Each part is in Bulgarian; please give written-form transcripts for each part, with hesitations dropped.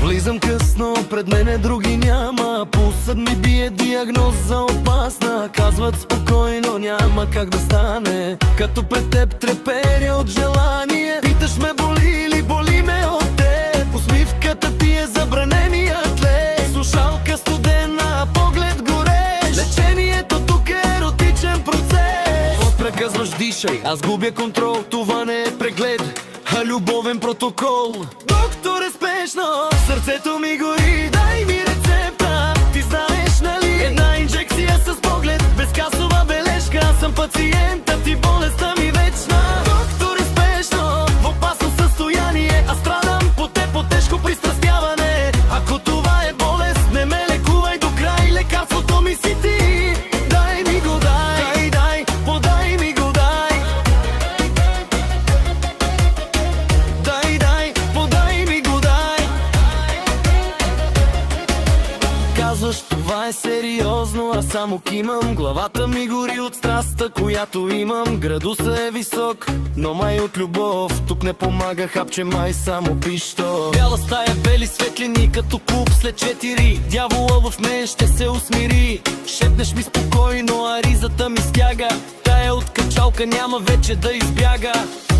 Влизам късно, пред мене други няма. Пулсът ми бие, диагноза опасна. Казват спокойно, няма как да стане. Като пред теб треперя от желание. Питаш ме боли ли, боли ме от теб. Усмивката ти е забраненият лек. Слушалка студена, поглед горещ. Лечението тук е еротичен процес. Отпреказваш, дишай, аз губя контрол. Това не е преглед, а любовен протокол. Докторе, спешно, сърцето ми гори, дай ми рецепта. Ти знаеш, нали? Една инжекция с поглед, безкасова бележка. Аз съм пациента ти, болестта ми вечна. Докторе, спешно, в опасно състояние. Аз страдам по теб, по тежко пристрастяване. Ако това е болест, не ме лекувай до край. Лекарството ми си ти. Дай ми го, дай, дай, подай ми го, дай. Дай, дай, подай ми го, дай. Казваш, това е сериозно, аз само кимам. Главата ми гори от страстта, която имам. Градусът е висок, но май от любов. Тук не помага хапче, май само пищо. Бяла стая, бели светлини, като клуб след 4. Дявола в мен ще се усмири. Шепнеш ми спокойно, а ризата ми стяга. Тая от качалка няма вече да избяга.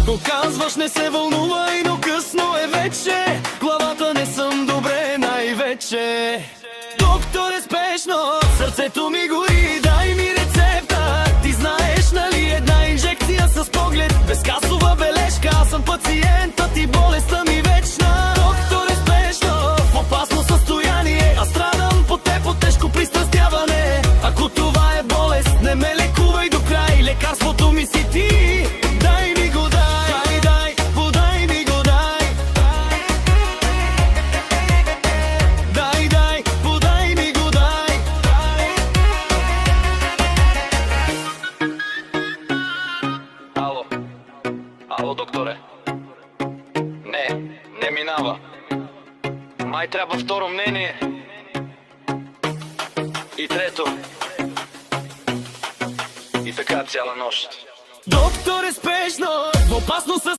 Но казваш, не се вълнувай, но късно е вече. Главата не съм добре най-вече. Докторе, спешно, сърцето ми гори, дай ми рецепта. Ти знаеш, нали? Една инжекция с поглед, безкасова бележка. Аз съм пациента ти, болестта ми вечна. Докторе, спешно, в опасно състояние. Аз страдам по теб, по тежко пристрастяване. Ако това е болест, не ме лекувай до край. Лекарството ми си ти. Дай ми го, дай, дай, подай ми го, дай. Дай, дай, подай ми го, дай. Ало, ало, докторе. Не минава. Май трябва второ мнение. И трето. И така цяла нощ. Доктор, е спешно, в опасно състояние.